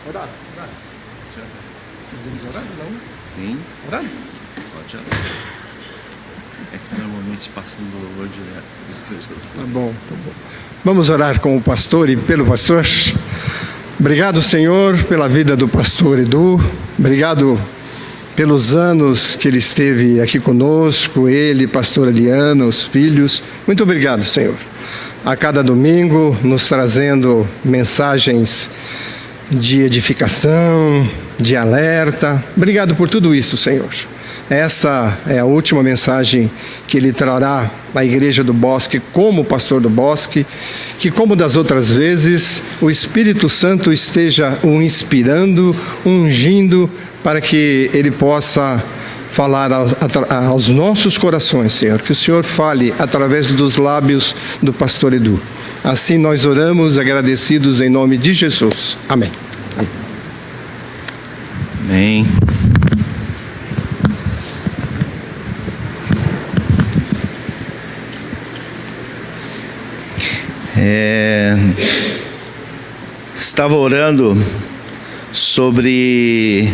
Orar. Podemos orar, não? Sim, Orar? pode orar. É que normalmente passa no louvor direto, por isso que eu já sei. Tá bom. Vamos orar com o pastor e pelo pastor. Obrigado, Senhor, pela vida do pastor Edu. Obrigado pelos anos que ele esteve aqui conosco, ele, pastor Eliana, os filhos. Muito obrigado, Senhor. A cada domingo, nos trazendo mensagens de edificação, de alerta. Obrigado por tudo isso, Senhor. Essa é a última mensagem que ele trará à Igreja do Bosque como pastor do Bosque, que como das outras vezes, o Espírito Santo esteja o inspirando, ungindo, para que ele possa falar aos nossos corações, Senhor. Que o Senhor fale através dos lábios do pastor Edu. Assim nós oramos, agradecidos em nome de Jesus. Amém. Amém. Estava orando sobre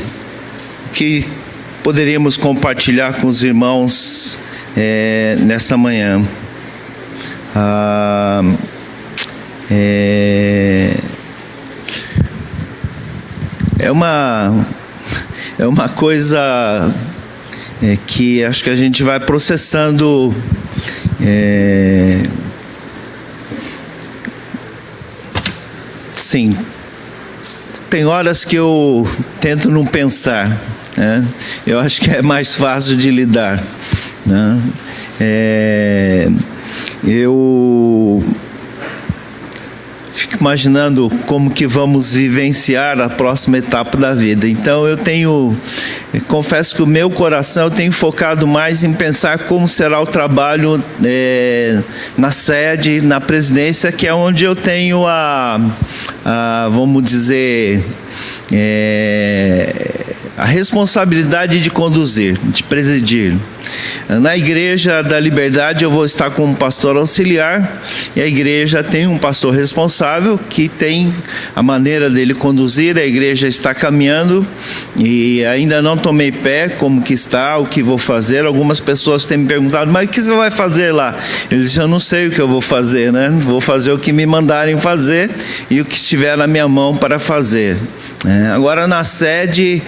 o que poderíamos compartilhar com os irmãos nessa manhã. É uma coisa que acho que a gente vai processando sim. Tem horas que eu tento não pensar, né? Eu acho que é mais fácil de lidar, né? Eu fico imaginando como que vamos vivenciar a próxima etapa da vida. Então confesso que o meu coração eu tenho focado mais em pensar como será o trabalho na sede, na presidência, que é onde eu tenho vamos dizer, a responsabilidade de conduzir, de presidir. Na Igreja da Liberdade eu vou estar como pastor auxiliar, e a igreja tem um pastor responsável que tem a maneira dele conduzir. A igreja está caminhando e ainda não tomei pé como que está, o que vou fazer. Algumas pessoas têm me perguntado, mas o que você vai fazer lá? Eu disse, eu não sei o que eu vou fazer, né? Vou fazer o que me mandarem fazer e o que estiver na minha mão para fazer. Agora na sede,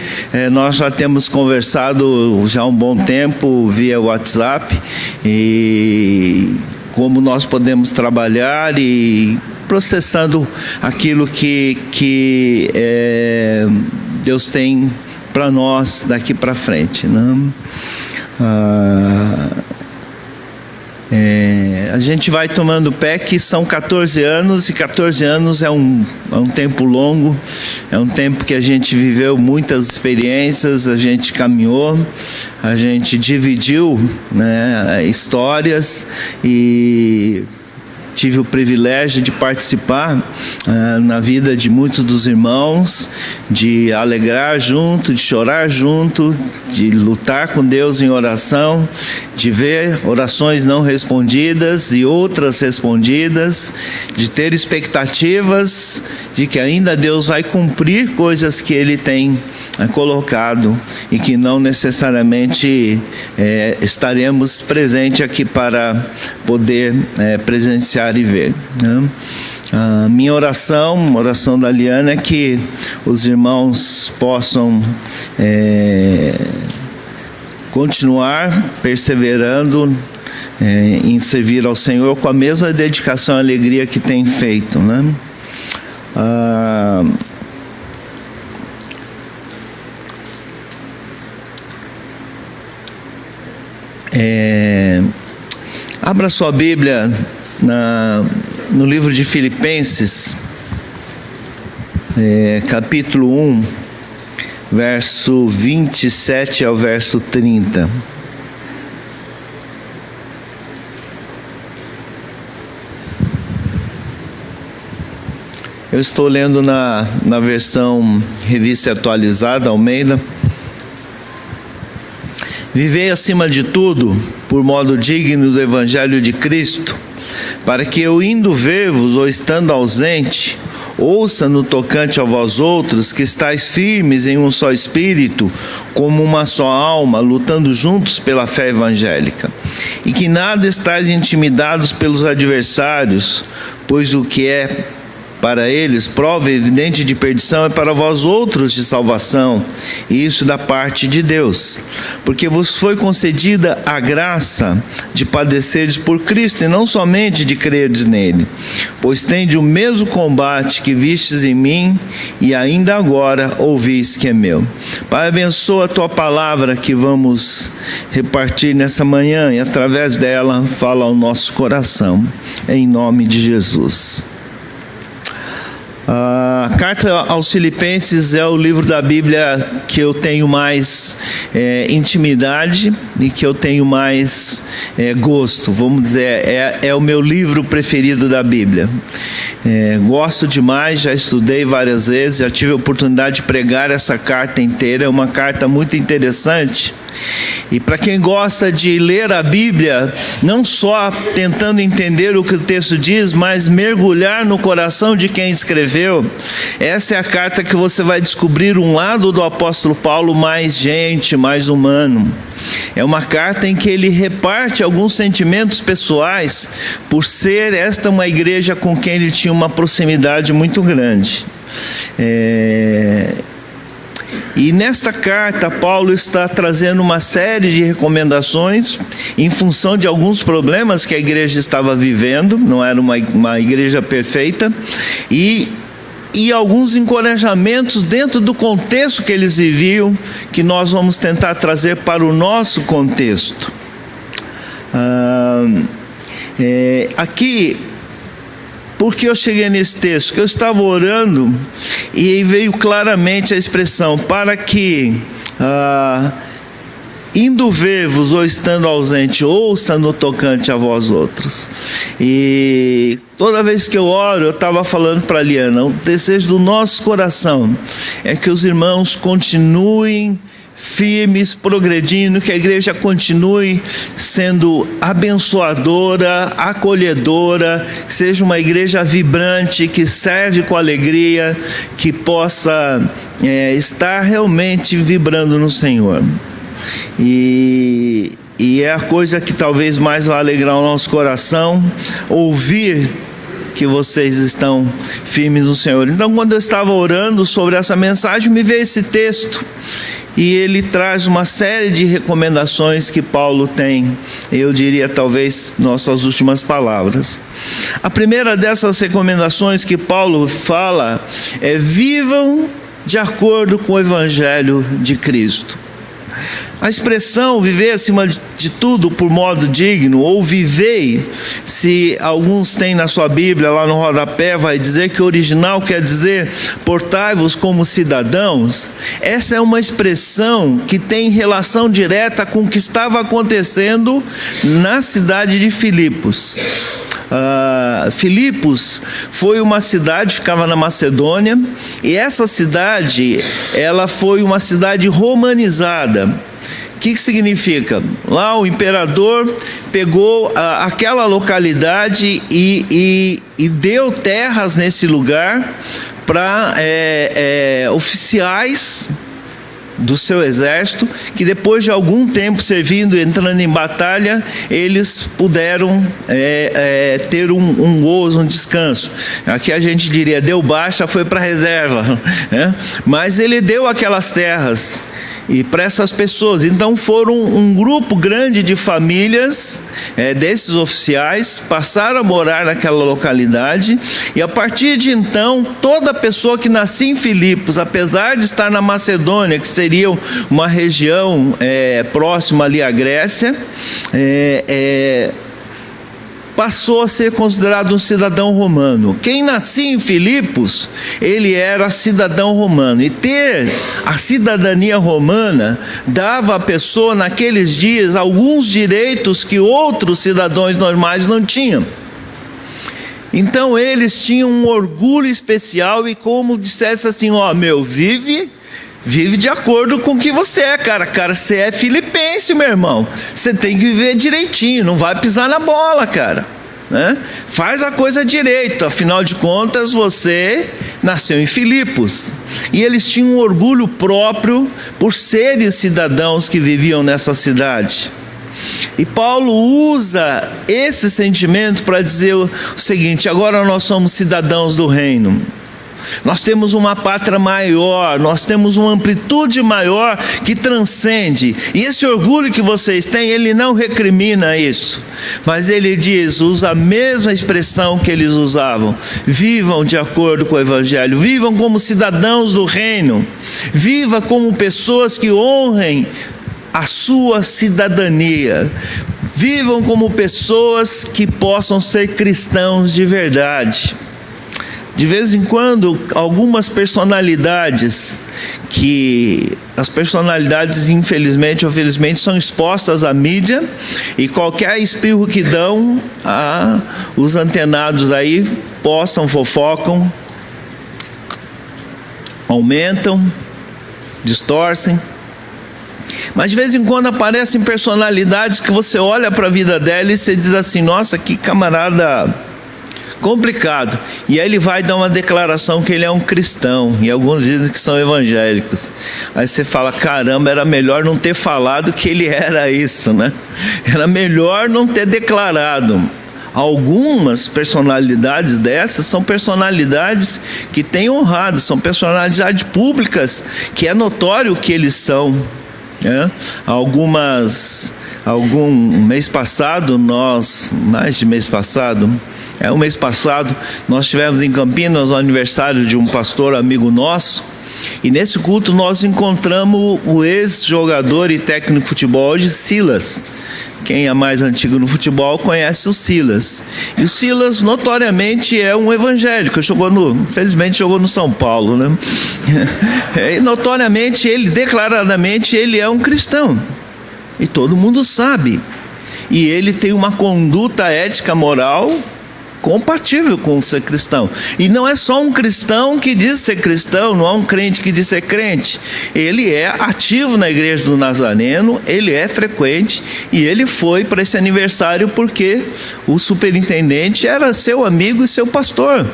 nós já temos conversado já há um bom tempo via WhatsApp, e como nós podemos trabalhar e processando aquilo que Deus tem para nós daqui para frente, né? A gente vai tomando pé, que são 14 anos, e 14 anos é um tempo longo, é um tempo que a gente viveu muitas experiências, a gente caminhou, a gente dividiu, né, histórias, e tive o privilégio de participar na vida de muitos dos irmãos, de alegrar junto, de chorar junto, de lutar com Deus em oração, de ver orações não respondidas e outras respondidas, de ter expectativas de que ainda Deus vai cumprir coisas que Ele tem colocado, e que não necessariamente estaremos presentes aqui para poder presenciar e ver, né? A minha oração, a oração da Liana, é que os irmãos possam continuar perseverando em servir ao Senhor com a mesma dedicação e alegria que tem feito, né? Abra sua Bíblia no livro de Filipenses, capítulo 1, verso 27 ao verso 30. Eu estou lendo na versão Revista Atualizada, Almeida. Vivei acima de tudo por modo digno do Evangelho de Cristo, para que eu, indo ver-vos ou estando ausente, ouça no tocante a vós outros, que estáis firmes em um só espírito, como uma só alma, lutando juntos pela fé evangélica, e que nada estáis intimidados pelos adversários, pois o que é para eles prova evidente de perdição, é para vós outros de salvação, e isso da parte de Deus, porque vos foi concedida a graça de padeceres por Cristo, e não somente de crerdes nele, pois tendes o mesmo combate que vistes em mim, e ainda agora ouvis que é meu. Pai, abençoa a tua palavra que vamos repartir nessa manhã, e através dela fala ao nosso coração, em nome de Jesus. A carta aos Filipenses é o livro da Bíblia que eu tenho mais intimidade e que eu tenho mais gosto, vamos dizer, é o meu livro preferido da Bíblia. Gosto demais, já estudei várias vezes, já tive a oportunidade de pregar essa carta inteira, é uma carta muito interessante. E para quem gosta de ler a Bíblia, não só tentando entender o que o texto diz, mas mergulhar no coração de quem escreveu, essa é a carta que você vai descobrir um lado do apóstolo Paulo mais gente, mais humano. É uma carta em que ele reparte alguns sentimentos pessoais, por ser esta uma igreja com quem ele tinha uma proximidade muito grande. E nesta carta, Paulo está trazendo uma série de recomendações em função de alguns problemas que a igreja estava vivendo, não era uma igreja perfeita, e alguns encorajamentos dentro do contexto que eles viviam, que nós vamos tentar trazer para o nosso contexto. Aqui, por que eu cheguei nesse texto? Porque eu estava orando e veio claramente a expressão, para que, indo ver-vos ou estando ausente, ouça no tocante a vós outros. E toda vez que eu oro, eu estava falando para a Liana, o desejo do nosso coração é que os irmãos continuem firmes, progredindo, que a igreja continue sendo abençoadora, acolhedora, que seja uma igreja vibrante, que serve com alegria, que possa estar realmente vibrando no Senhor. E é a coisa que talvez mais vai alegrar o nosso coração, ouvir que vocês estão firmes no Senhor. Então, quando eu estava orando sobre essa mensagem, me veio esse texto, e ele traz uma série de recomendações que Paulo tem, eu diria talvez nossas últimas palavras. A primeira dessas recomendações que Paulo fala é: vivam de acordo com o Evangelho de Cristo. A expressão viver acima de tudo por modo digno, ou vivei, se alguns têm na sua Bíblia, lá no rodapé vai dizer que o original quer dizer portai-vos como cidadãos. Essa é uma expressão que tem relação direta com o que estava acontecendo na cidade de Filipos. Filipos foi uma cidade, ficava na Macedônia, e essa cidade, ela foi uma cidade romanizada. O que significa? Lá o imperador pegou aquela localidade e deu terras nesse lugar para oficiais do seu exército, que depois de algum tempo servindo, entrando em batalha, eles puderam ter um gozo, um descanso. Aqui a gente diria, deu baixa, foi para a reserva, né? Mas ele deu aquelas terras e para essas pessoas. Então foram um grupo grande de famílias desses oficiais, passaram a morar naquela localidade, e a partir de então, toda pessoa que nascia em Filipos, apesar de estar na Macedônia, que seria uma região próxima ali à Grécia, passou a ser considerado um cidadão romano. Quem nascia em Filipos, ele era cidadão romano. E ter a cidadania romana dava à pessoa, naqueles dias, alguns direitos que outros cidadãos normais não tinham. Então eles tinham um orgulho especial, e como dissesse assim, vive de acordo com o que você é, cara. Você é filipense, meu irmão. Você tem que viver direitinho, não vai pisar na bola, cara, né? Faz a coisa direito, afinal de contas você nasceu em Filipos, e eles tinham um orgulho próprio por serem cidadãos que viviam nessa cidade. E Paulo usa esse sentimento para dizer o seguinte: agora nós somos cidadãos do reino. Nós temos uma pátria maior, nós temos uma amplitude maior que transcende. E esse orgulho que vocês têm, ele não recrimina isso, mas ele diz, usa a mesma expressão que eles usavam: vivam de acordo com o Evangelho, vivam como cidadãos do reino, viva como pessoas que honrem a sua cidadania, vivam como pessoas que possam ser cristãos de verdade. De vez em quando, algumas personalidades, que as personalidades infelizmente ou felizmente são expostas à mídia, e qualquer espirro que dão, os antenados aí postam, fofocam, aumentam, distorcem. Mas de vez em quando aparecem personalidades que você olha para a vida dela e você diz assim: nossa, que camarada complicado. E aí ele vai dar uma declaração que ele é um cristão, e alguns dizem que são evangélicos. Aí você fala: caramba, era melhor não ter falado que ele era isso, né? Era melhor não ter declarado. Algumas personalidades dessas são personalidades que têm honrado, são personalidades públicas que é notório que eles são. O mês passado, nós tivemos em Campinas o aniversário de um pastor amigo nosso, e nesse culto nós encontramos o ex-jogador e técnico de futebol hoje, Silas. Quem é mais antigo no futebol conhece o Silas. E o Silas notoriamente é um evangélico, infelizmente jogou no São Paulo, né? E notoriamente, declaradamente, ele é um cristão. E todo mundo sabe. E ele tem uma conduta ética moral compatível com ser cristão. E não é só um cristão que diz ser cristão, não é um crente que diz ser crente. Ele é ativo na igreja do Nazareno, ele é frequente, e ele foi para esse aniversário porque o superintendente era seu amigo e seu pastor,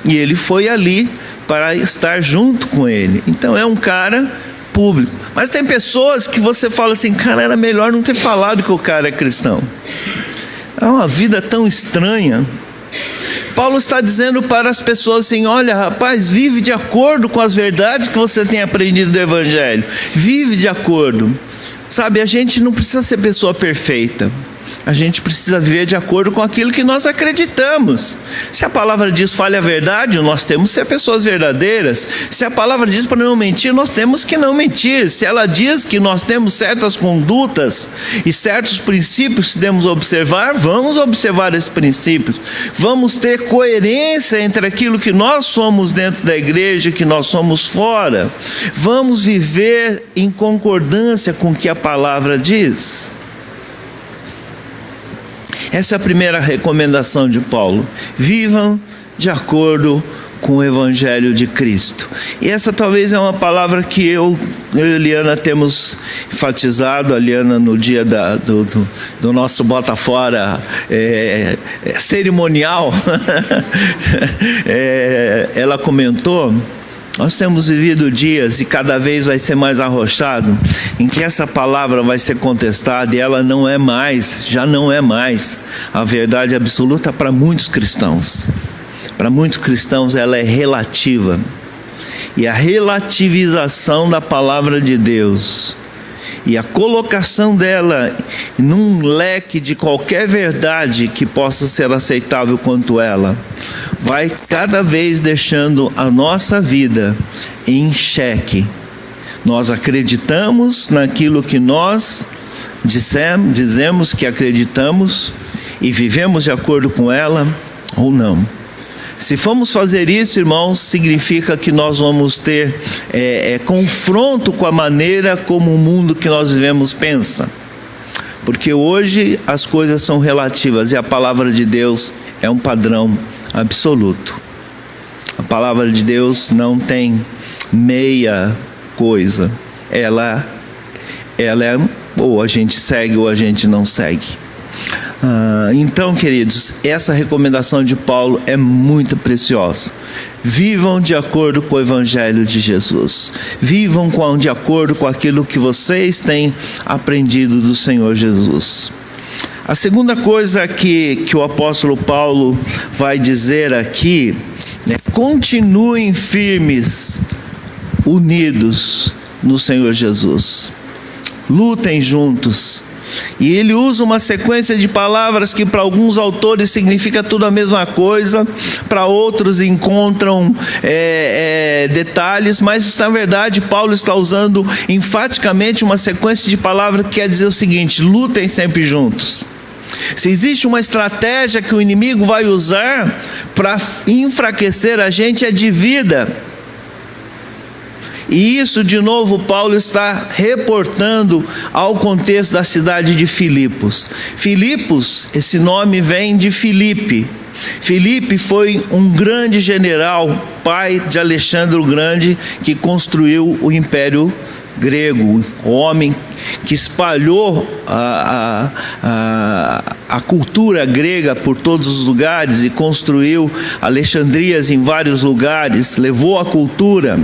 e ele foi ali para estar junto com ele. Então é um cara público. Mas tem pessoas que você fala assim: cara, era melhor não ter falado que o cara é cristão. É uma vida tão estranha. Paulo está dizendo para as pessoas assim: olha, rapaz, vive de acordo com as verdades que você tem aprendido do Evangelho. Vive de acordo. Sabe, a gente não precisa ser pessoa perfeita. A gente precisa viver de acordo com aquilo que nós acreditamos. Se a palavra diz fale a verdade, nós temos que ser pessoas verdadeiras. Se a palavra diz para não mentir, nós temos que não mentir. Se ela diz que nós temos certas condutas e certos princípios que devemos observar, vamos observar esses princípios. Vamos ter coerência entre aquilo que nós somos dentro da igreja e que nós somos fora. Vamos viver em concordância com o que a palavra diz. Essa é a primeira recomendação de Paulo: vivam de acordo com o Evangelho de Cristo. E essa talvez é uma palavra que eu e a Liana temos enfatizado. A Liana, no dia do nosso bota fora cerimonial, ela comentou: nós temos vivido dias, e cada vez vai ser mais arrochado, em que essa palavra vai ser contestada, e ela não é mais, já não é mais a verdade absoluta para muitos cristãos. Para muitos cristãos ela é relativa. E a relativização da palavra de Deus e a colocação dela num leque de qualquer verdade que possa ser aceitável quanto ela, vai cada vez deixando a nossa vida em xeque. Nós acreditamos naquilo que nós dizemos que acreditamos e vivemos de acordo com ela ou não. Se formos fazer isso, irmãos, significa que nós vamos ter confronto com a maneira como o mundo que nós vivemos pensa. Porque hoje as coisas são relativas e a palavra de Deus é um padrão absoluto. A palavra de Deus não tem meia coisa. Ela é ou a gente segue ou a gente não segue. Então, queridos, essa recomendação de Paulo é muito preciosa. Vivam de acordo com o Evangelho de Jesus. Vivam de acordo com aquilo que vocês têm aprendido do Senhor Jesus. A segunda coisa que o apóstolo Paulo vai dizer aqui, continuem firmes, unidos no Senhor Jesus. Lutem juntos. E ele usa uma sequência de palavras que para alguns autores significa tudo a mesma coisa, para outros encontram detalhes, mas na verdade Paulo está usando enfaticamente uma sequência de palavras que quer dizer o seguinte: lutem sempre juntos. Se existe uma estratégia que o inimigo vai usar para enfraquecer a gente, é de vida. E isso, de novo, Paulo está reportando ao contexto da cidade de Filipos. Filipos, esse nome vem de Filipe. Filipe foi um grande general, pai de Alexandre o Grande, que construiu o Império Grego, o homem que espalhou a cultura grega por todos os lugares e construiu Alexandrias em vários lugares, levou a cultura.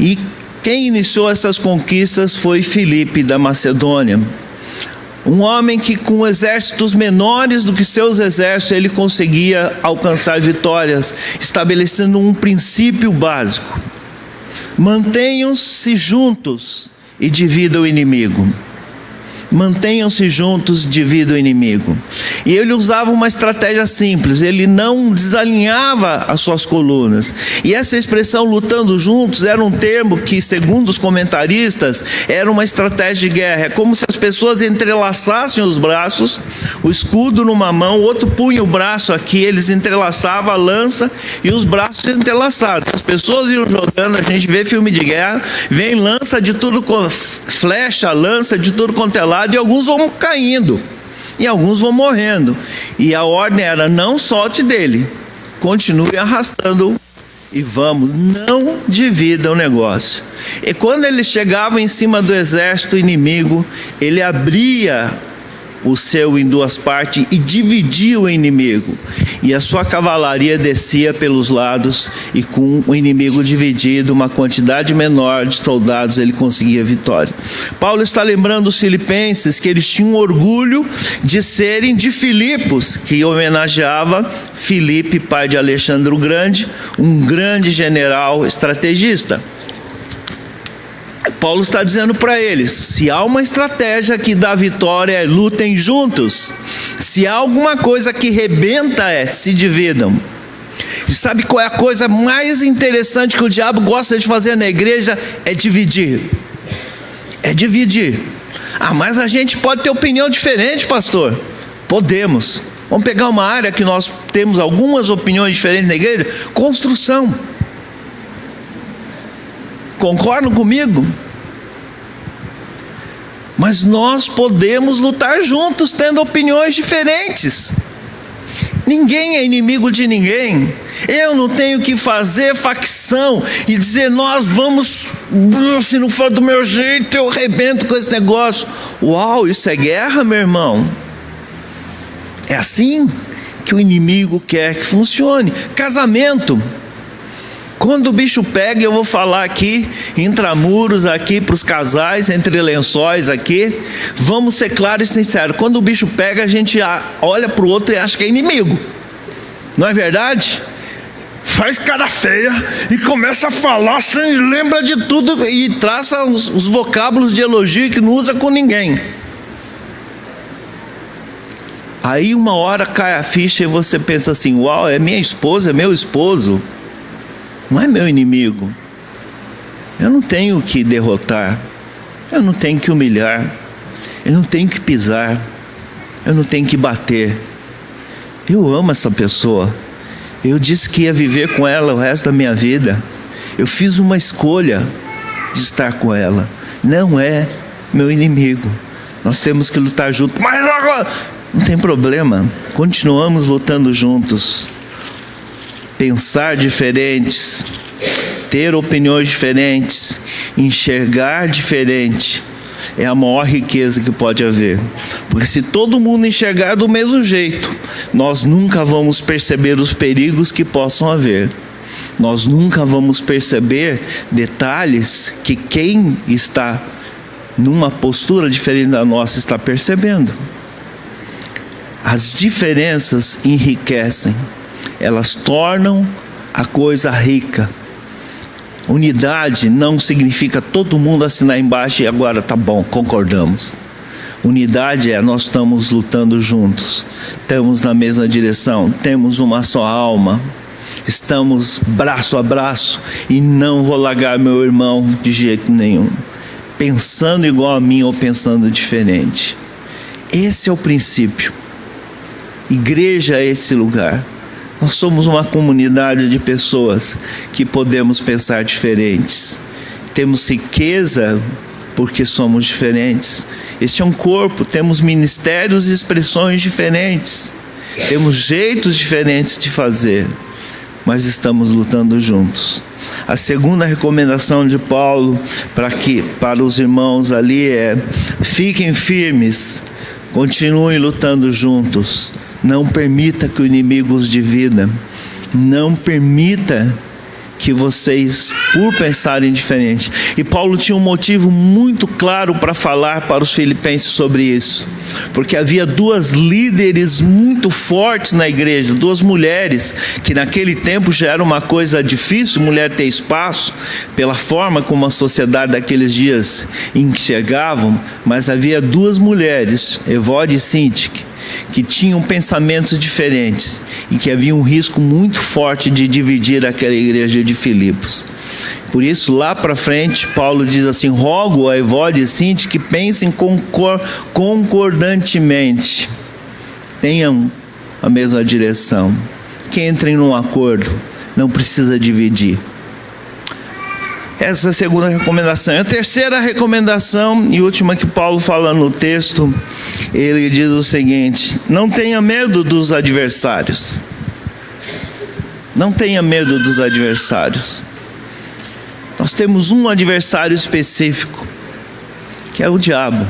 E quem iniciou essas conquistas foi Filipe da Macedônia. Um homem que com exércitos menores do que seus exércitos ele conseguia alcançar vitórias, estabelecendo um princípio básico: mantenham-se juntos e dividam o inimigo. Mantenham-se juntos, divida o inimigo. E ele usava uma estratégia simples, ele não desalinhava as suas colunas. E essa expressão lutando juntos era um termo que, segundo os comentaristas, era uma estratégia de guerra. É como se as pessoas entrelaçassem os braços, o escudo numa mão, o outro punha o braço aqui, eles entrelaçavam a lança e os braços entrelaçados. As pessoas iam jogando, a gente vê filme de guerra, vem lança de tudo, flecha, lança de tudo quanto é lado, e alguns vão caindo, e alguns vão morrendo, e a ordem era: não solte dele, continue arrastando, e vamos, não divida o negócio. E quando ele chegava em cima do exército inimigo, ele abria o seu em duas partes e dividia o inimigo, e a sua cavalaria descia pelos lados, e com o inimigo dividido, uma quantidade menor de soldados, ele conseguia vitória. Paulo está lembrando os filipenses que eles tinham orgulho de serem de Filipos, que homenageava Filipe, pai de Alexandre o Grande, um grande general estrategista. Paulo está dizendo para eles: se há uma estratégia que dá vitória, lutem juntos. Se há alguma coisa que rebenta, se dividam. E sabe qual é a coisa mais interessante que o diabo gosta de fazer na igreja? É dividir. É dividir. Ah, mas a gente pode ter opinião diferente, pastor. Podemos. Vamos pegar uma área que nós temos algumas opiniões diferentes na igreja: construção. Concordam comigo? Mas nós podemos lutar juntos, tendo opiniões diferentes. Ninguém é inimigo de ninguém. Eu não tenho que fazer facção e dizer: nós vamos, se não for do meu jeito, eu arrebento com esse negócio. Uau, isso é guerra, meu irmão. É assim que o inimigo quer que funcione. Casamento. Quando o bicho pega, eu vou falar aqui, intramuros aqui para os casais, entre lençóis aqui, vamos ser claros e sinceros: quando o bicho pega, a gente olha para o outro e acha que é inimigo, não é verdade? Faz cara feia e começa a falar sem lembra de tudo e traça os vocábulos de elogio que não usa com ninguém. Aí uma hora cai a ficha e você pensa assim: uau, é minha esposa, é meu esposo, não é meu inimigo. Eu não tenho que derrotar, eu não tenho que humilhar, eu não tenho que pisar, eu não tenho que bater. Eu amo essa pessoa, eu disse que ia viver com ela o resto da minha vida, eu fiz uma escolha de estar com ela, não é meu inimigo. Nós temos que lutar juntos, mas agora não tem problema, continuamos lutando juntos. Pensar diferentes, ter opiniões diferentes, enxergar diferente, é a maior riqueza que pode haver. Porque se todo mundo enxergar do mesmo jeito, nós nunca vamos perceber os perigos que possam haver. Nós nunca vamos perceber detalhes que quem está numa postura diferente da nossa está percebendo. As diferenças enriquecem, elas tornam a coisa rica. Unidade não significa todo mundo assinar embaixo e agora tá bom, concordamos. Unidade é nós estamos lutando juntos, estamos na mesma direção, temos uma só alma, estamos braço a braço e não vou largar meu irmão de jeito nenhum, pensando igual a mim ou pensando diferente. Esse é o princípio. Igreja é esse lugar. Nós somos uma comunidade de pessoas que podemos pensar diferentes. Temos riqueza porque somos diferentes. Este é um corpo, temos ministérios e expressões diferentes. Temos jeitos diferentes de fazer, mas estamos lutando juntos. A segunda recomendação de Paulo para os irmãos ali é: fiquem firmes, continuem lutando juntos. Não permita que o inimigo os divida. Não permita que vocês, por pensarem diferente. E Paulo tinha um motivo muito claro para falar para os filipenses sobre isso. Porque havia duas líderes muito fortes na igreja, duas mulheres, que naquele tempo já era uma coisa difícil, mulher ter espaço, pela forma como a sociedade daqueles dias enxergavam, mas havia duas mulheres, Evódia e Síntique, que tinham pensamentos diferentes e que havia um risco muito forte de dividir aquela igreja de Filipos. Por isso, lá para frente, Paulo diz assim: rogo a Evódia e Síntique que pensem concordantemente, tenham a mesma direção, que entrem num acordo, não precisa dividir. Essa é a segunda recomendação. A terceira recomendação e última que Paulo fala no texto, ele diz o seguinte: não tenha medo dos adversários. Não tenha medo dos adversários. Nós temos um adversário específico, que é o diabo.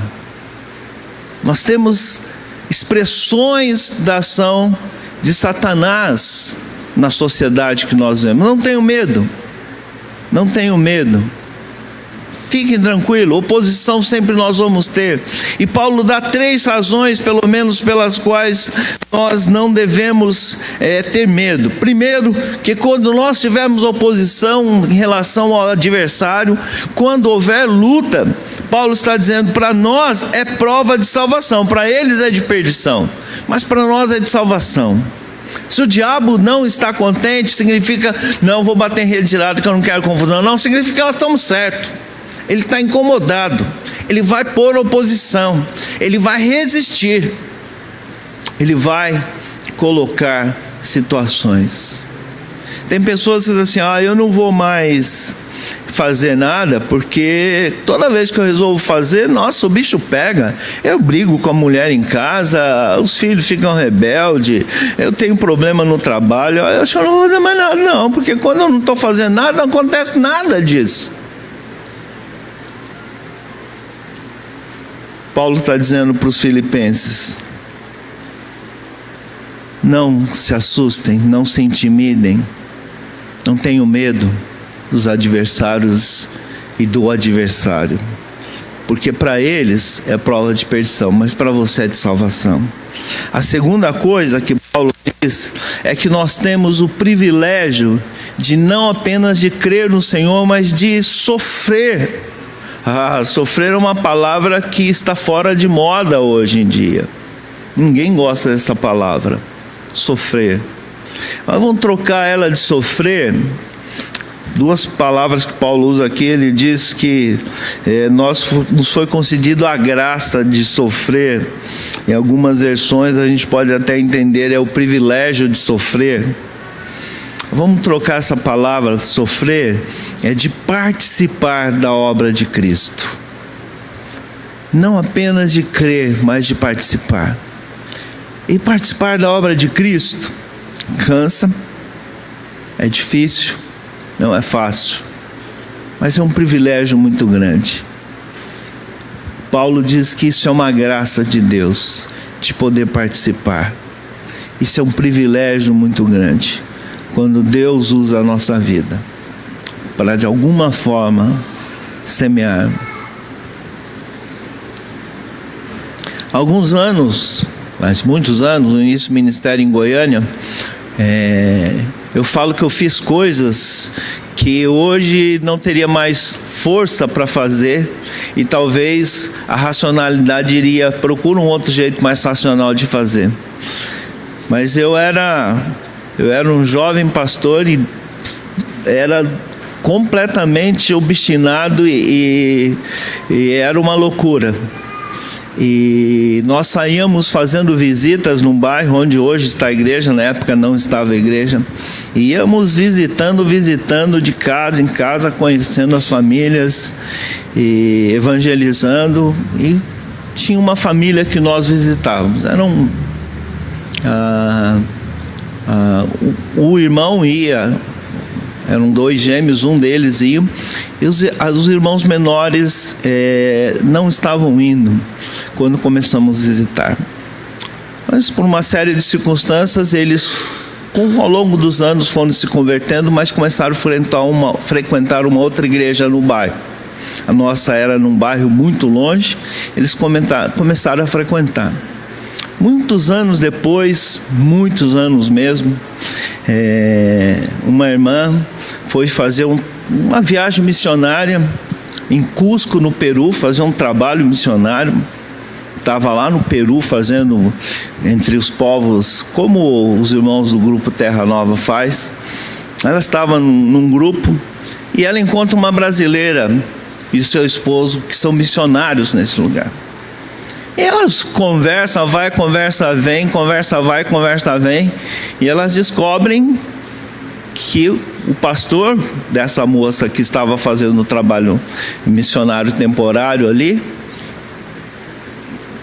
Nós temos expressões da ação de Satanás na sociedade que nós vemos. Não tenham medo. Não tenham medo. Fiquem tranquilos, oposição sempre nós vamos ter. E Paulo dá 3 razões, pelo menos, pelas quais nós não devemos ter medo. Primeiro, que quando nós tivermos oposição em relação ao adversário, quando houver luta, Paulo está dizendo, para nós é prova de salvação, para eles é de perdição, mas para nós é de salvação. Se o diabo não está contente, significa, não, vou bater em retirada que eu não quero confusão. Não, significa que nós estamos certos. Ele está incomodado. Ele vai pôr oposição. Ele vai resistir. Ele vai colocar situações. Tem pessoas que dizem assim: eu não vou mais fazer nada, porque toda vez que eu resolvo fazer, nossa, o bicho pega. Eu brigo com a mulher em casa, os filhos ficam rebeldes, eu tenho problema no trabalho, eu acho que eu não vou fazer mais nada não, porque quando eu não estou fazendo nada, não acontece nada disso. Paulo está dizendo para os filipenses: não se assustem, não se intimidem, não tenham medo dos adversários e do adversário, porque para eles é prova de perdição, mas para você é de salvação. A segunda coisa que Paulo diz é que nós temos o privilégio de não apenas de crer no Senhor, mas de sofrer. Sofrer é uma palavra que está fora de moda hoje em dia. Ninguém gosta dessa palavra, sofrer. Mas vamos trocar ela de sofrer. 2 palavras que Paulo usa aqui. Ele diz que nos foi concedido a graça de sofrer. Em algumas versões a gente pode até entender, é o privilégio de sofrer. Vamos trocar essa palavra, sofrer, é de participar da obra de Cristo. Não apenas de crer, mas de participar. E participar da obra de Cristo cansa, é difícil, não é fácil, mas é um privilégio muito grande. Paulo diz que isso é uma graça de Deus, de poder participar. Isso é um privilégio muito grande, quando Deus usa a nossa vida para, de alguma forma, semear. Alguns anos, mas muitos anos, no início do ministério em Goiânia, eu falo que eu fiz coisas que hoje não teria mais força para fazer, e talvez a racionalidade diria: procura um outro jeito mais racional de fazer. Mas eu era um jovem pastor e era completamente obstinado e era uma loucura. E nós saíamos fazendo visitas num bairro onde hoje está a igreja, na época não estava a igreja. E íamos visitando de casa em casa, conhecendo as famílias e evangelizando. E tinha uma família que nós visitávamos. O irmão ia, eram 2 gêmeos, um deles ia, e os irmãos menores não estavam indo quando começamos a visitar. Mas por uma série de circunstâncias, eles, ao longo dos anos, foram se convertendo, mas começaram a frequentar uma outra igreja no bairro. A nossa era num bairro muito longe, eles começaram a frequentar. Muitos anos depois, muitos anos mesmo, uma irmã foi fazer uma viagem missionária em Cusco, no Peru, fazer um trabalho missionário. Estava lá no Peru fazendo entre os povos, como os irmãos do grupo Terra Nova faz. Ela estava num grupo e ela encontra uma brasileira e o seu esposo, que são missionários nesse lugar. E elas conversam, vai, conversa, vem, conversa, vai, conversa, vem. E elas descobrem que o pastor dessa moça que estava fazendo o trabalho missionário temporário ali,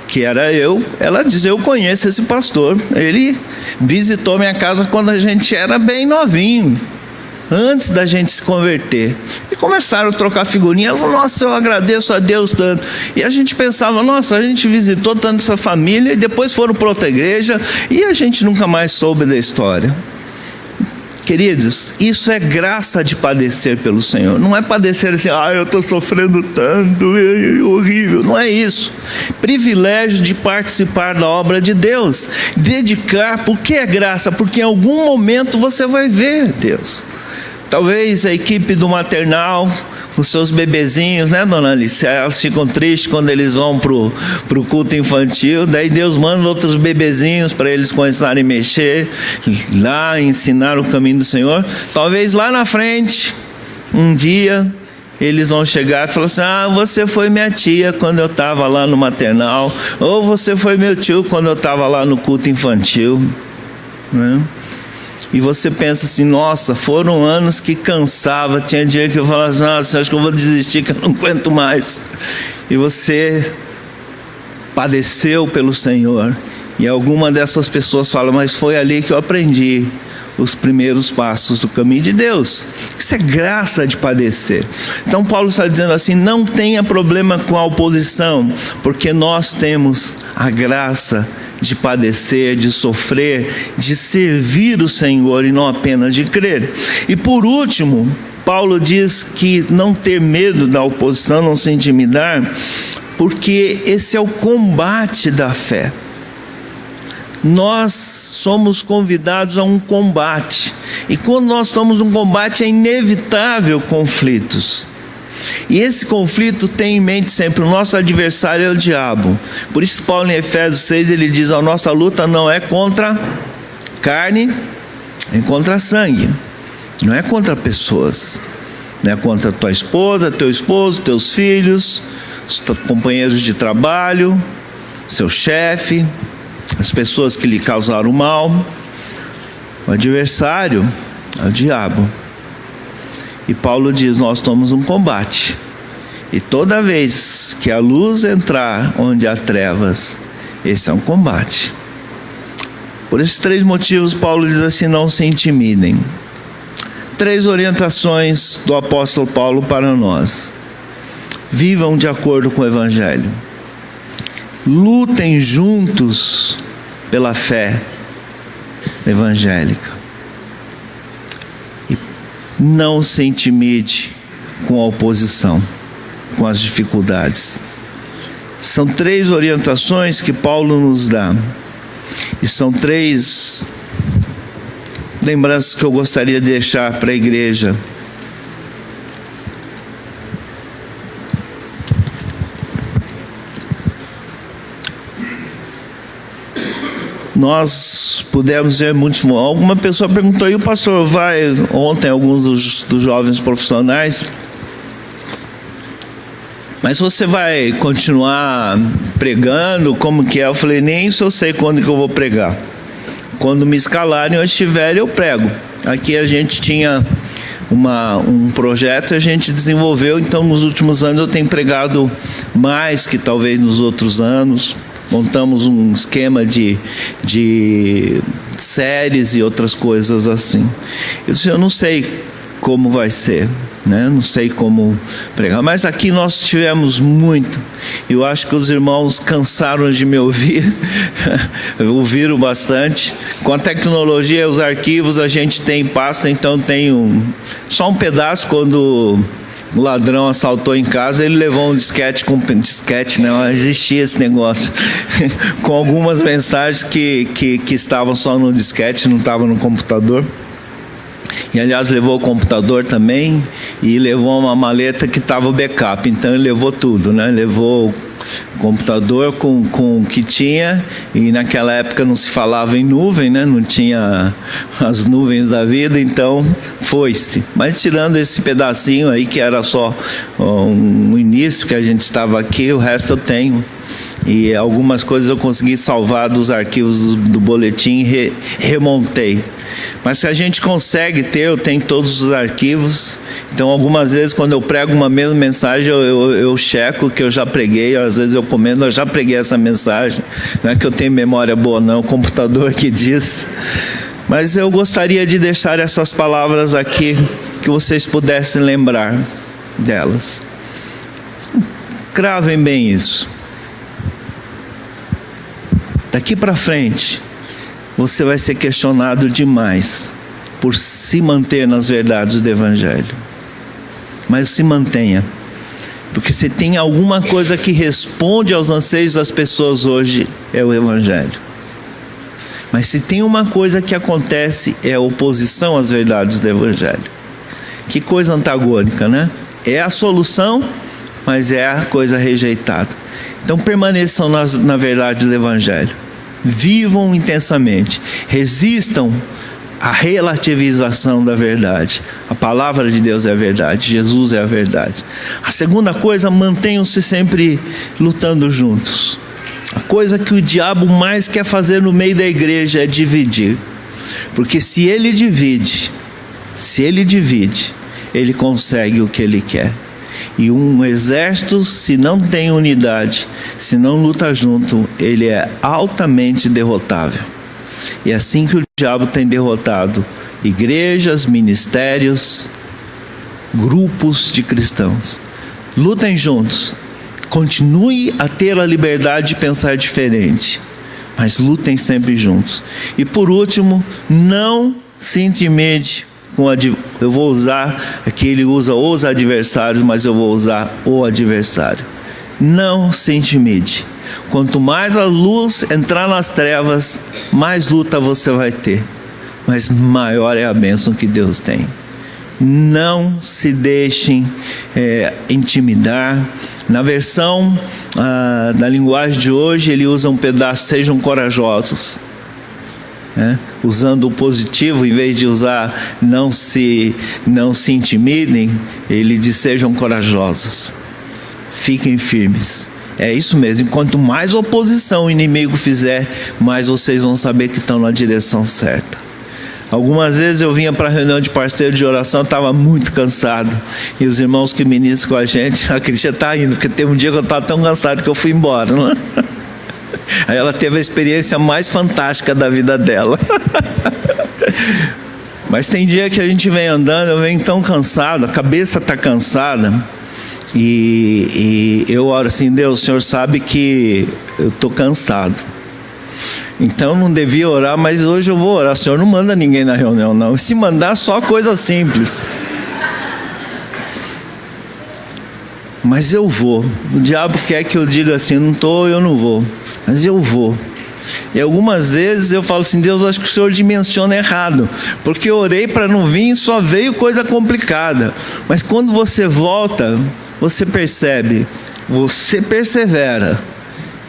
que era eu, ela diz: eu conheço esse pastor, ele visitou minha casa quando a gente era bem novinho, antes da gente se converter. E começaram a trocar figurinha. Ela falou: nossa, eu agradeço a Deus tanto. E a gente pensava: nossa, a gente visitou tanto essa família, e depois foram para outra igreja, e a gente nunca mais soube da história. Queridos, isso é graça de padecer pelo Senhor. Não é padecer assim: eu estou sofrendo tanto, é horrível. Não é isso. Privilégio de participar da obra de Deus. Dedicar. Por que é graça? Porque em algum momento você vai ver Deus. Talvez a equipe do maternal, com seus bebezinhos, né, dona Alice? Elas ficam tristes quando eles vão pro culto infantil. Daí Deus manda outros bebezinhos para eles começarem a mexer lá, ensinar o caminho do Senhor. Talvez lá na frente, um dia, eles vão chegar e falar assim: você foi minha tia quando eu estava lá no maternal, ou você foi meu tio quando eu estava lá no culto infantil, né? E você pensa assim: nossa, foram anos que cansava. Tinha dia que eu falava assim: nossa, acho que eu vou desistir, que eu não aguento mais. E você padeceu pelo Senhor. E alguma dessas pessoas fala: mas foi ali que eu aprendi os primeiros passos do caminho de Deus. Isso é graça de padecer. Então Paulo está dizendo assim: não tenha problema com a oposição, porque nós temos a graça de padecer, de sofrer, de servir o Senhor e não apenas de crer. E por último, Paulo diz que não ter medo da oposição, não se intimidar, porque esse é o combate da fé. Nós somos convidados a um combate, e quando nós estamos num combate é inevitável conflitos. E esse conflito tem em mente sempre: o nosso adversário é o diabo. Por isso Paulo em Efésios 6 ele diz: a nossa luta não é contra carne, é contra sangue. Não é contra pessoas, não é contra tua esposa, teu esposo, teus filhos, os companheiros de trabalho, seu chefe, as pessoas que lhe causaram mal. O adversário é o diabo. E Paulo diz: nós estamos num combate, e toda vez que a luz entrar onde há trevas, esse é um combate. Por esses 3 motivos Paulo diz assim: não se intimidem. 3 orientações do apóstolo Paulo para nós: vivam de acordo com o Evangelho. lutem juntos pela fé evangélica. E não se intimide com a oposição, com as dificuldades. São 3 orientações que Paulo nos dá. E são 3 lembranças que eu gostaria de deixar para a igreja. Nós pudemos ver muitos. Alguma pessoa perguntou: e o pastor vai ontem, alguns dos jovens profissionais, mas você vai continuar pregando? Como que é? Eu falei: nem isso eu sei quando que eu vou pregar. Quando me escalarem ou estiverem, eu prego. Aqui a gente tinha um projeto, a gente desenvolveu, então nos últimos anos eu tenho pregado mais que talvez nos outros anos. Montamos um esquema de séries e outras coisas assim. Eu disse: eu não sei como vai ser, né? Não sei como pregar. Mas aqui nós tivemos muito. Eu acho que os irmãos cansaram de me ouvir. Ouviram bastante. Com a tecnologia, os arquivos, a gente tem pasta, então tem só um pedaço. Quando o ladrão assaltou em casa, ele levou um disquete, não existia esse negócio, com algumas mensagens que estavam só no disquete, não estavam no computador. E aliás levou o computador também, e levou uma maleta que estava o backup, então ele levou tudo, né? Levou o computador com o que tinha, e naquela época não se falava em nuvem, né? Não tinha as nuvens da vida, então foi-se. Mas tirando esse pedacinho aí, que era só um início que a gente estava aqui, o resto eu tenho. E algumas coisas eu consegui salvar dos arquivos do boletim e remontei. Mas se a gente consegue ter, eu tenho todos os arquivos. Então algumas vezes quando eu prego uma mesma mensagem, eu checo que eu já preguei. Às vezes eu comento: eu já preguei essa mensagem. Não é que eu tenho memória boa não, é o computador que diz. Mas eu gostaria de deixar essas palavras aqui, que vocês pudessem lembrar delas. Cravem bem isso. Daqui para frente, você vai ser questionado demais por se manter nas verdades do Evangelho. Mas se mantenha, porque se tem alguma coisa que responde aos anseios das pessoas hoje, é o Evangelho. Mas se tem uma coisa que acontece, é a oposição às verdades do Evangelho. Que coisa antagônica, né? É a solução, mas é a coisa rejeitada. Então permaneçam na verdade do Evangelho. Vivam intensamente. Resistam à relativização da verdade. A palavra de Deus é a verdade. Jesus é a verdade. A segunda coisa, mantenham-se sempre lutando juntos. A coisa que o diabo mais quer fazer no meio da igreja é dividir. Porque se ele divide, ele consegue o que ele quer. E um exército, se não tem unidade, se não luta junto, ele é altamente derrotável. E é assim que o diabo tem derrotado igrejas, ministérios, grupos de cristãos. Lutem juntos. Continue a ter a liberdade de pensar diferente, mas lutem sempre juntos. E por último, não se intimide. Eu vou usar, aqui ele usa os adversários, mas eu vou usar o adversário. Não se intimide. Quanto mais a luz entrar nas trevas, mais luta você vai ter, mas maior é a bênção que Deus tem. Não se deixem intimidar. Na versão da linguagem de hoje, ele usa um pedaço: sejam corajosos. Usando o positivo, em vez de usar não se intimidem, ele diz: sejam corajosos, fiquem firmes. É isso mesmo. Quanto mais oposição o inimigo fizer, mais vocês vão saber que estão na direção certa. Algumas vezes eu vinha para a reunião de parceiro de oração, estava muito cansado, e os irmãos que ministram com a gente: a Cristian está indo, porque teve um dia que eu estava tão cansado que eu fui embora, não é? Aí ela teve a experiência mais fantástica da vida dela. Mas tem dia que a gente vem andando, eu venho tão cansado, a cabeça está cansada, E eu oro assim: Deus, o Senhor sabe que eu estou cansado, então não devia orar, mas hoje eu vou orar. O Senhor não manda ninguém na reunião, não. Se mandar, só coisa simples. Mas eu vou. O diabo quer que eu diga assim: não estou, eu não vou. Mas eu vou. E algumas vezes eu falo assim: Deus, acho que o Senhor dimensiona errado, porque eu orei para não vir e só veio coisa complicada. Mas quando você volta, você percebe, você persevera,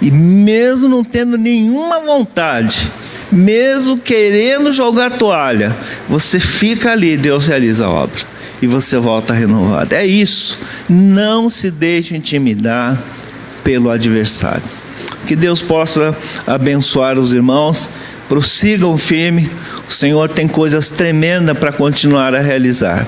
e mesmo não tendo nenhuma vontade, mesmo querendo jogar a toalha, você fica ali, Deus realiza a obra e você volta renovado. É isso, não se deixe intimidar pelo adversário. Que Deus possa abençoar os irmãos, prossigam firme. O Senhor tem coisas tremendas para continuar a realizar,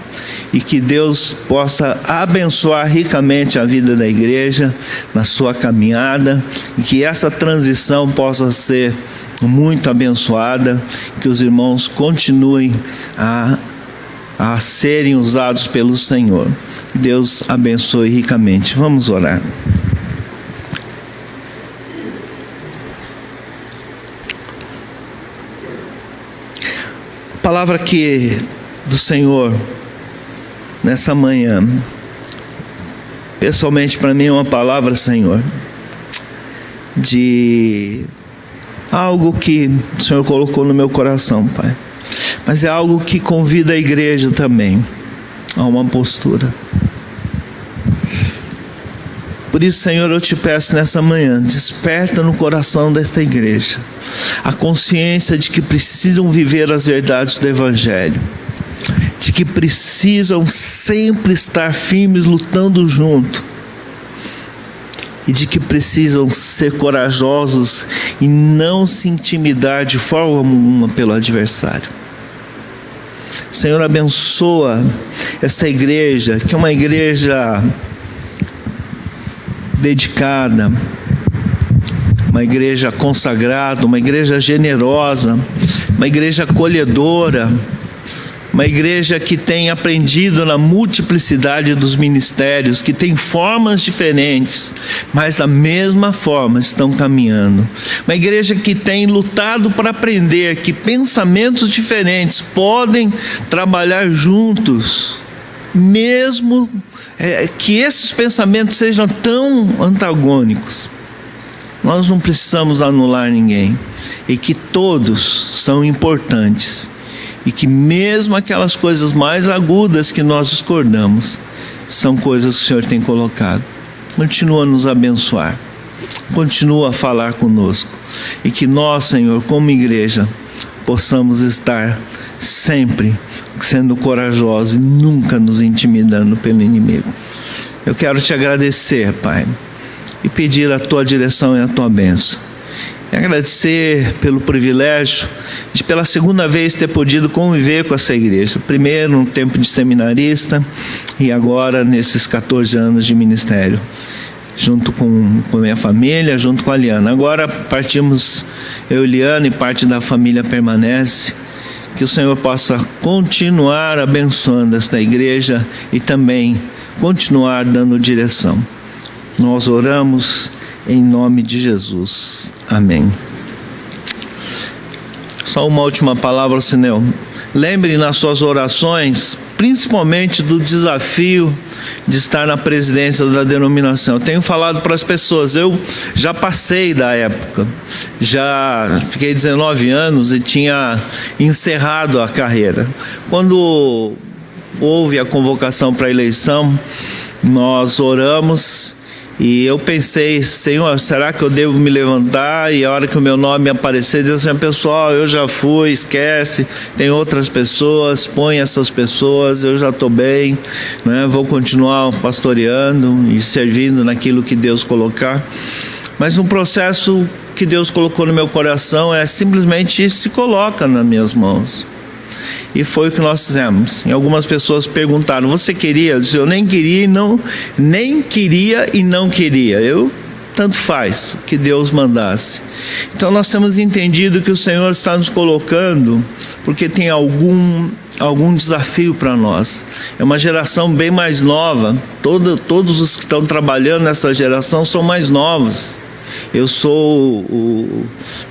e que Deus possa abençoar ricamente a vida da igreja na sua caminhada, e que essa transição possa ser muito abençoada, que os irmãos continuem a serem usados pelo Senhor. Deus abençoe ricamente. Vamos orar. Palavra que do Senhor nessa manhã, pessoalmente para mim é uma palavra, Senhor, de algo que o Senhor colocou no meu coração, Pai, mas é algo que convida a igreja também a uma postura. Por isso, Senhor, eu te peço nessa manhã, desperta no coração desta igreja a consciência de que precisam viver as verdades do Evangelho, de que precisam sempre estar firmes, lutando junto, e de que precisam ser corajosos e não se intimidar de forma alguma pelo adversário. Senhor, abençoa esta igreja, que é uma igreja dedicada, uma igreja consagrada, uma igreja generosa, uma igreja acolhedora, uma igreja que tem aprendido na multiplicidade dos ministérios, que tem formas diferentes, mas da mesma forma estão caminhando. Uma igreja que tem lutado para aprender que pensamentos diferentes podem trabalhar juntos, mesmo que esses pensamentos sejam tão antagônicos. Nós não precisamos anular ninguém, e que todos são importantes, e que mesmo aquelas coisas mais agudas que nós discordamos, são coisas que o Senhor tem colocado. Continua a nos abençoar, continua a falar conosco, e que nós, Senhor, como igreja, possamos estar sempre sendo corajosos e nunca nos intimidando pelo inimigo. Eu quero te agradecer, Pai, e pedir a tua direção e a tua bênção. E agradecer pelo privilégio de pela segunda vez ter podido conviver com essa igreja. Primeiro no tempo de seminarista e agora nesses 14 anos de ministério, junto com a minha família, junto com a Liana. Agora partimos, eu e Liana, e parte da família permanece. Que o Senhor possa continuar abençoando esta igreja e também continuar dando direção. Nós oramos em nome de Jesus. Amém. Só uma última palavra, Sinel. Lembre nas suas orações, principalmente do desafio de estar na presidência da denominação. Eu tenho falado para as pessoas, eu já passei da época, já fiquei 19 anos e tinha encerrado a carreira. Quando houve a convocação para a eleição, nós oramos e eu pensei: Senhor, será que eu devo me levantar? E a hora que o meu nome aparecer, dizer assim: pessoal, eu já fui, esquece, tem outras pessoas, põe essas pessoas, eu já estou bem, né? Vou continuar pastoreando e servindo naquilo que Deus colocar. Mas no processo que Deus colocou no meu coração, simplesmente se coloca nas minhas mãos. E foi o que nós fizemos. E algumas pessoas perguntaram: você queria? Eu disse: eu nem queria e não queria. Eu, tanto faz, que Deus mandasse. Então nós temos entendido que o Senhor está nos colocando porque tem algum desafio para nós. É uma geração bem mais nova, todos os que estão trabalhando nessa geração são mais novos. Eu sou o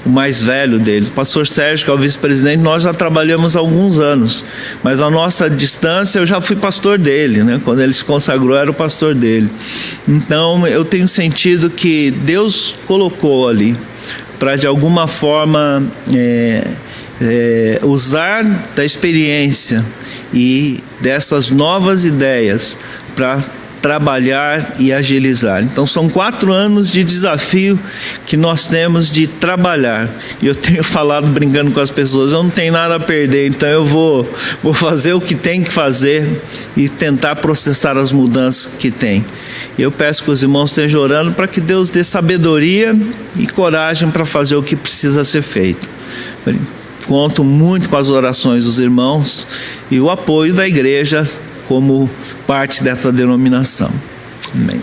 mais velho deles. O pastor Sérgio, que é o vice-presidente, nós já trabalhamos há alguns anos, mas a nossa distância, eu já fui pastor dele, né? Quando ele se consagrou, eu era o pastor dele. Então eu tenho sentido que Deus colocou ali para de alguma forma usar da experiência e dessas novas ideias para trabalhar e agilizar. Então são 4 anos de desafio que nós temos de trabalhar. E eu tenho falado brincando com as pessoas, eu não tenho nada a perder, então eu vou fazer o que tem que fazer e tentar processar as mudanças que tem. Eu peço que os irmãos estejam orando para que Deus dê sabedoria e coragem para fazer o que precisa ser feito. Conto muito com as orações dos irmãos e o apoio da igreja como parte dessa denominação. Amém.